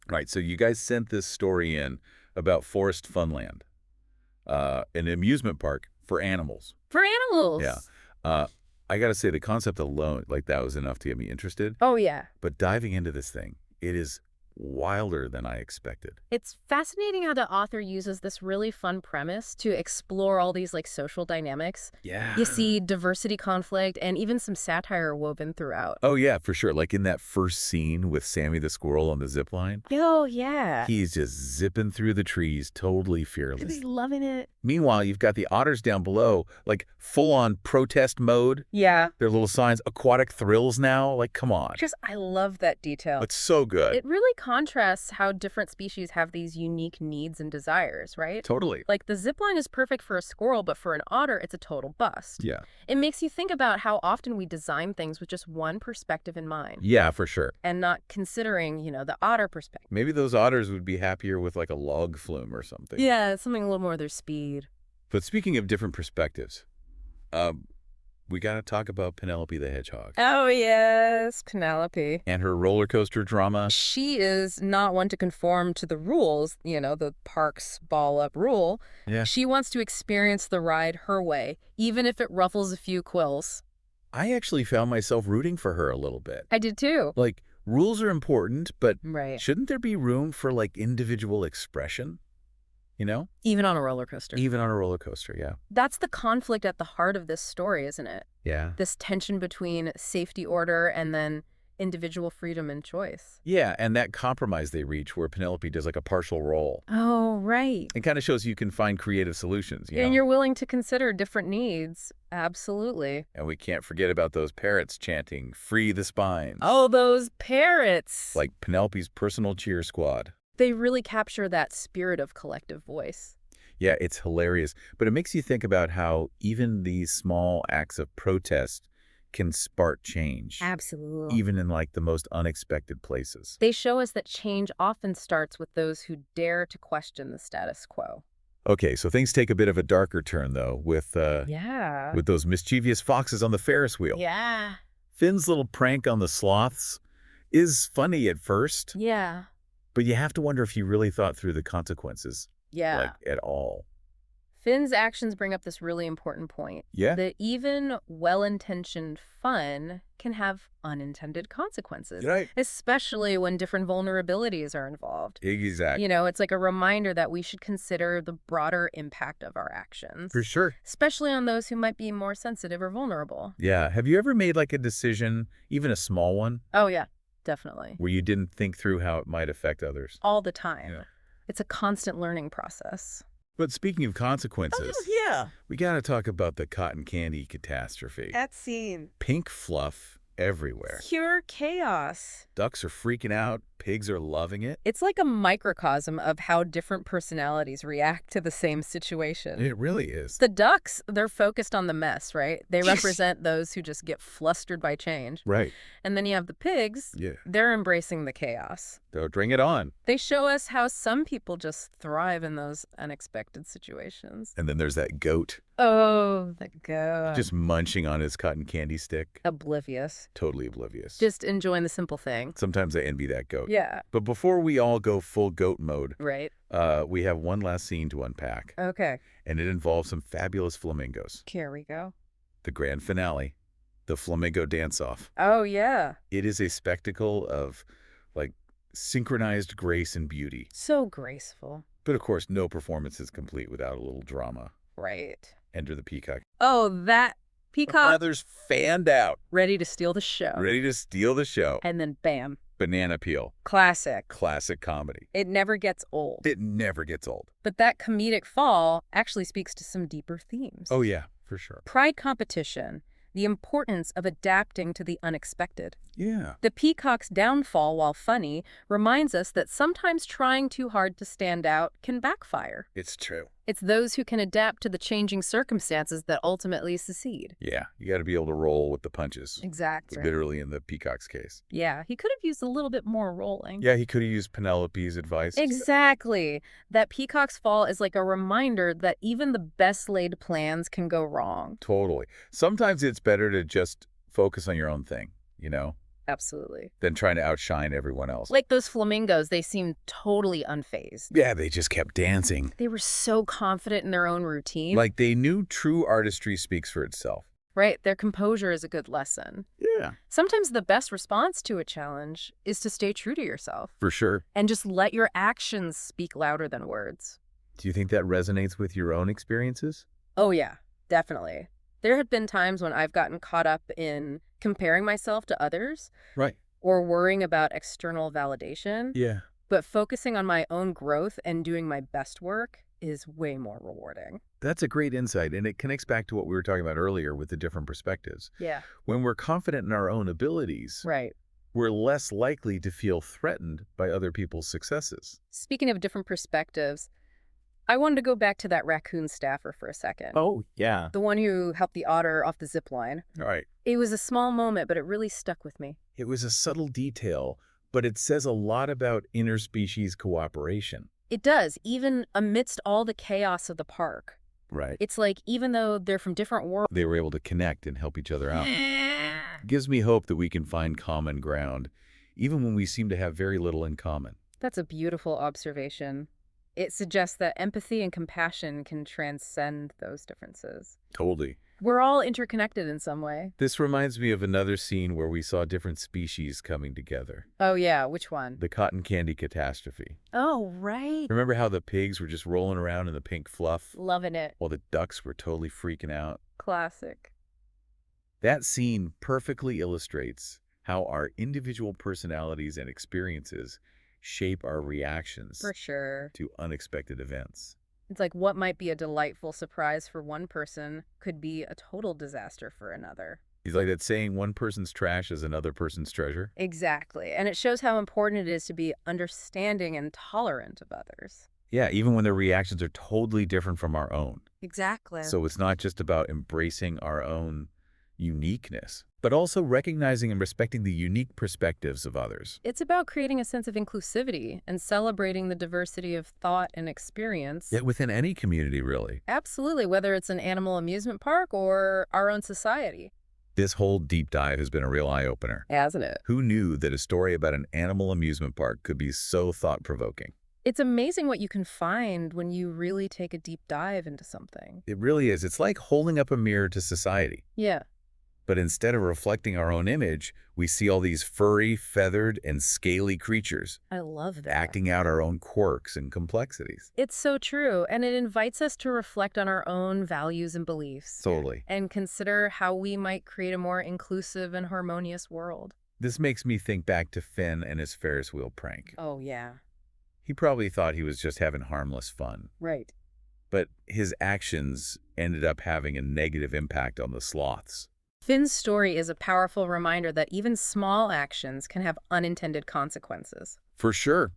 Right, so you guys sent this story in about Forest Funland, an amusement park for animals. For Yeah. animals. Uh, I gotta say, the concept alone, like, that was enough to get me interested. Oh, yeah. But diving into this thing, it is wilder than I expected. It's fascinating how the author uses this really fun premise to explore all these like social dynamics. You Yeah. see diversity, conflict, and even some satire woven throughout. Oh, yeah, for sure. Like in that first scene with Sammy the squirrel on the zip line, Oh, yeah. he's just zipping through the trees, totally And he's fearless. loving it. Meanwhile, you've got the otters down below, like full-on protest mode. Yeah. Their little signs, aquatic thrills now. Like, come on. I love that detail. It's so good. It really contrasts how different species have these unique needs and desires, right? Totally. Like the zip line is perfect for a squirrel, but for an otter, it's a total bust. Yeah. It makes you think about how often we design things with just one perspective in mind Yeah, for sure. and not considering, the otter perspective. Maybe those otters would be happier with like a log flume or something. Yeah, something a little more their speed. But speaking of different perspectives, we got to talk about Penelope the hedgehog Oh, yes, Penelope. and her roller coaster drama. She is not one to conform to the rules, the park's ball up rule. Yeah. She wants to experience the ride her way, even if it ruffles a few quills. I actually found myself rooting for her a little bit. I did too. Like, rules are important, but Right. shouldn't there be room for like individual expression? You know? Even on a roller coaster. Even on a roller coaster, yeah. That's the conflict at the heart of this story, isn't it? Yeah. This tension between safety order and then individual freedom and choice. Yeah, and that compromise they reach where Penelope does like a partial roll. Oh, right. It kind of shows you can find creative solutions, you And know? you're willing to consider different needs. Absolutely. And we can't forget about those parrots chanting, "Free the spines." Oh, those parrots. Like Penelope's personal cheer squad. They really capture that spirit of collective voice. Yeah, it's hilarious. But it makes you think about how even these small acts of protest can spark change, Absolutely. even in like the most unexpected places. They show us that change often starts with those who dare to question the status quo. Okay, so things take a bit of a darker turn, though, Yeah. with those mischievous foxes on the Ferris wheel. Yeah. Finn's little prank on the sloths is funny at first, Yeah. but you have to wonder if he really thought through the consequences, Yeah. like, at all. Finn's actions bring up this really important point. Yeah? That even well-intentioned fun can have unintended consequences, Right. especially when different vulnerabilities are involved. Exactly. It's like a reminder that we should consider the broader impact of our actions, For sure. especially on those who might be more sensitive or vulnerable. Yeah. Have you ever made like a decision, even a small one, Oh, yeah, definitely. where you didn't think through how it might affect others? All the time. Yeah. It's a constant learning process. But speaking of consequences, Yeah, we got to talk about the cotton candy catastrophe. that scene. Pink fluff everywhere. Pure chaos. Ducks are freaking out. Pigs are loving it. It's like a microcosm of how different personalities react to the same situation. It really is. The ducks, they're focused on the mess, right? They represent those who just get flustered by change. Right. And then you have the pigs. Yeah. They're embracing the chaos. They'll bring it on. They show us how some people just thrive in those unexpected situations. And then there's that goat Oh, the goat. just munching on his cotton candy stick. Oblivious. Totally oblivious. Just enjoying the simple thing. Sometimes I envy that goat. Yeah. But before we all go full goat mode, Right. we have one last scene to unpack. Okay. And it involves some fabulous flamingos. Here we go. The grand finale, the flamingo dance-off. Oh, yeah. It is a spectacle of, like, synchronized grace and beauty. So graceful. But of course, no performance is complete without a little drama. Right. Enter the peacock. Oh, that peacock Feathers fanned out, ready to steal the show. ready to steal the show. And then bam. Banana peel. Classic. Classic comedy. It never gets old. It never gets old. But that comedic fall actually speaks to some deeper themes. Oh, yeah, for sure. Pride competition, the importance of adapting to the unexpected. Yeah. The peacock's downfall, while funny, reminds us that sometimes trying too hard to stand out can backfire. It's true. It's those who can adapt to the changing circumstances that ultimately succeed. Yeah, you got to be able to roll with the punches. Exactly. Literally in the peacock's case. Yeah, he could have used a little bit more rolling. Yeah, he could have used Penelope's advice. Exactly. That peacock's fall is like a reminder that even the best laid plans can go wrong. Totally. Sometimes it's better to just focus on your own thing, you know? Absolutely. than trying to outshine everyone else. Like those flamingos, they seemed totally unfazed. Yeah, they just kept dancing. They were so confident in their own routine. Like they knew true artistry speaks for itself. Right, their composure is a good lesson. Yeah. Sometimes the best response to a challenge is to stay true to yourself For sure. and just let your actions speak louder than words. Do you think that resonates with your own experiences? Oh yeah, definitely. There have been times when I've gotten caught up in comparing myself to others Right. or worrying about external validation, Yeah. but focusing on my own growth and doing my best work is way more rewarding. That's a great insight, and it connects back to what we were talking about earlier with the different perspectives. Yeah. When we're confident in our own abilities, Right. we're less likely to feel threatened by other people's successes. Speaking of different perspectives, I wanted to go back to that raccoon staffer for a second. Oh, yeah. The one who helped the otter off the zip line. All right. It was a small moment, but it really stuck with me. It was a subtle detail, but it says a lot about interspecies cooperation. It does, even amidst all the chaos of the park. Right. It's like, even though they're from different worlds, They were able to connect and help each other out. It gives me hope that we can find common ground, even when we seem to have very little in common. that's a beautiful observation. It suggests that empathy and compassion can transcend those differences. Totally. We're all interconnected in some way. This reminds me of another scene where we saw different species coming together. Oh yeah, which one? The cotton candy catastrophe. Oh, right. Remember how the pigs were just rolling around in the pink fluff Loving it. while the ducks were totally freaking out? Classic. That scene perfectly illustrates how our individual personalities and experiences shape our reactions For sure. to unexpected events. It's like what might be a delightful surprise for one person could be a total disaster for another. It's like that saying, one person's trash is another person's treasure. Exactly. And it shows how important it is to be understanding and tolerant of others. Yeah, even when their reactions are totally different from our own. Exactly. So it's not just about embracing our own uniqueness, but also recognizing and respecting the unique perspectives of others. It's about creating a sense of inclusivity and celebrating the diversity of thought and experience. Yet within any community, really. Absolutely, whether it's an animal amusement park or our own society. This whole deep dive has been a real eye-opener. Hasn't it? Who knew that a story about an animal amusement park could be so thought-provoking? It's amazing what you can find when you really take a deep dive into something. It really is. It's like holding up a mirror to society. Yeah. But instead of reflecting our own image, we see all these furry, feathered, and scaly creatures I love that. acting out our own quirks and complexities. It's so true, and it invites us to reflect on our own values and beliefs Totally. and consider how we might create a more inclusive and harmonious world. This makes me think back to Finn and his Ferris wheel prank. Oh, yeah. He probably thought he was just having harmless fun, Right. but his actions ended up having a negative impact on the sloths. Finn's story is a powerful reminder that even small actions can have unintended consequences. For sure,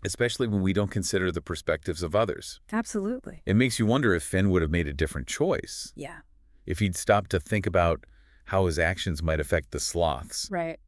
especially when we don't consider the perspectives of others. Absolutely. It makes you wonder if Finn would have made a different choice, Yeah. if he'd stopped to think about how his actions might affect the sloths. Right.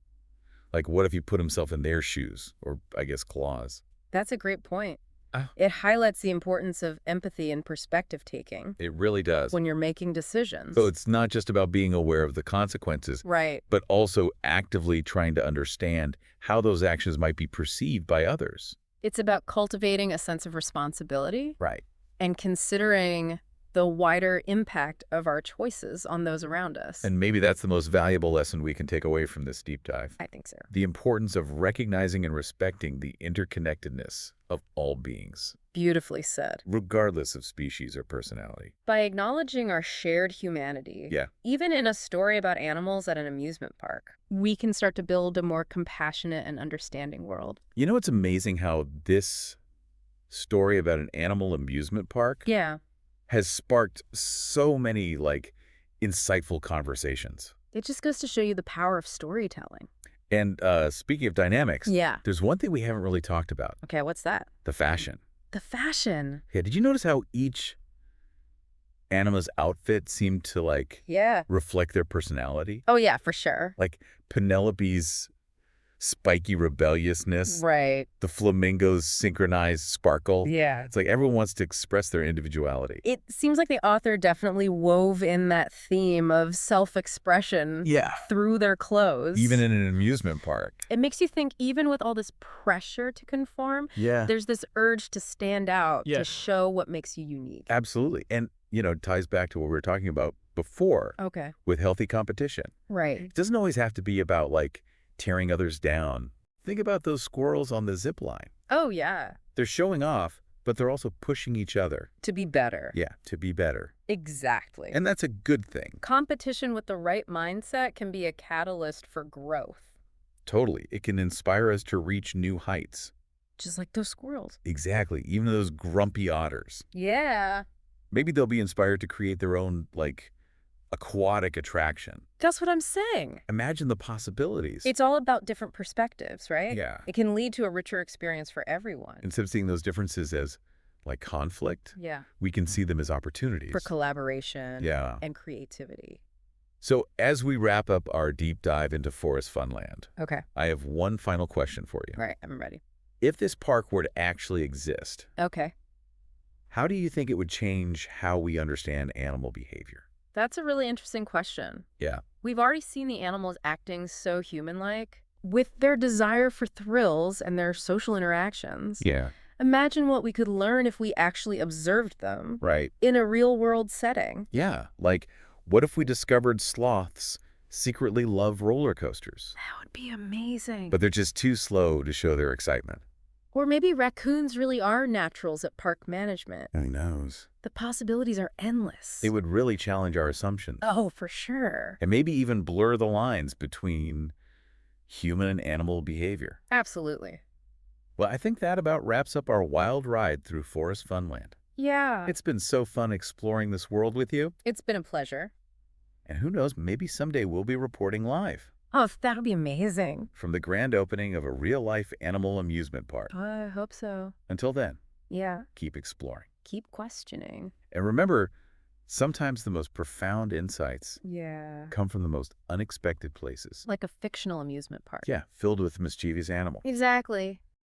Like, what if he put himself in their shoes, or I guess claws? That's a great point. Ah. It highlights the importance of empathy and perspective taking It really does. when you're making decisions. So it's not just about being aware of the consequences, Right. but also actively trying to understand how those actions might be perceived by others. It's about cultivating a sense of responsibility Right. and considering the wider impact of our choices on those around us. And maybe that's the most valuable lesson we can take away from this deep dive. I think so. The importance of recognizing and respecting the interconnectedness of all beings, Beautifully said. regardless of species or personality. By acknowledging our shared humanity, Yeah. even in a story about animals at an amusement park, we can start to build a more compassionate and understanding world. You know, it's amazing how this story about an animal amusement park Yeah. has sparked so many, insightful conversations. It just goes to show you the power of storytelling. And speaking of dynamics, Yeah. there's one thing we haven't really talked about, Okay, what's that? the fashion. The fashion. Yeah, did you notice how each animal's outfit seemed to, Yeah. reflect their personality? Oh, yeah, for sure. Like Penelope's spiky rebelliousness, Right. the flamingo's synchronized sparkle. Yeah. It's like everyone wants to express their individuality. It seems like the author definitely wove in that theme of self-expression Yeah. through their clothes. Even in an amusement park. It makes you think, even with all this pressure to conform, Yeah. there's this urge to stand out, Yeah. to show what makes you unique. Absolutely. And, it ties back to what we were talking about before Okay. with healthy competition. Right. It doesn't always have to be about, like, tearing others down. Think about those squirrels on the zip line. Oh, yeah. They're showing off, but they're also pushing each other. To be better. Yeah, to be better. Exactly. And that's a good thing. Competition with the right mindset can be a catalyst for growth. Totally. It can inspire us to reach new heights. Just like those squirrels. Exactly. Even those grumpy otters. Yeah. Maybe they'll be inspired to create their own, like, aquatic attraction. That's what I'm saying. Imagine the possibilities. It's all about different perspectives, right? Yeah. It can lead to a richer experience for everyone. Instead of seeing those differences as, like, conflict, Yeah. we can see them as opportunities. For collaboration. Yeah. And creativity. So as we wrap up our deep dive into Forest Funland, Okay. I have one final question for you. All right. I'm ready. If this park were to actually exist, Okay. how do you think it would change how we understand animal behavior? That's a really interesting question. Yeah. We've already seen the animals acting so human-like, with their desire for thrills and their social interactions. Yeah. Imagine what we could learn if we actually observed them Right. in a real-world setting. Yeah. Like, what if we discovered sloths secretly love roller coasters, That would be amazing. but they're just too slow to show their excitement? Or maybe raccoons really are naturals at park management. Who knows? The possibilities are endless. It would really challenge our assumptions. Oh, for sure. And maybe even blur the lines between human and animal behavior. Absolutely. Well, I think that about wraps up our wild ride through Forest Funland. Yeah. It's been so fun exploring this world with you. It's been a pleasure. And who knows, maybe someday we'll be reporting live Oh, that would be amazing. from the grand opening of a real-life animal amusement park. I hope so. Until then, Yeah. keep exploring. Keep questioning. And remember, sometimes the most profound insights Yeah. come from the most unexpected places. Like a fictional amusement park. Yeah, filled with mischievous animals. Exactly.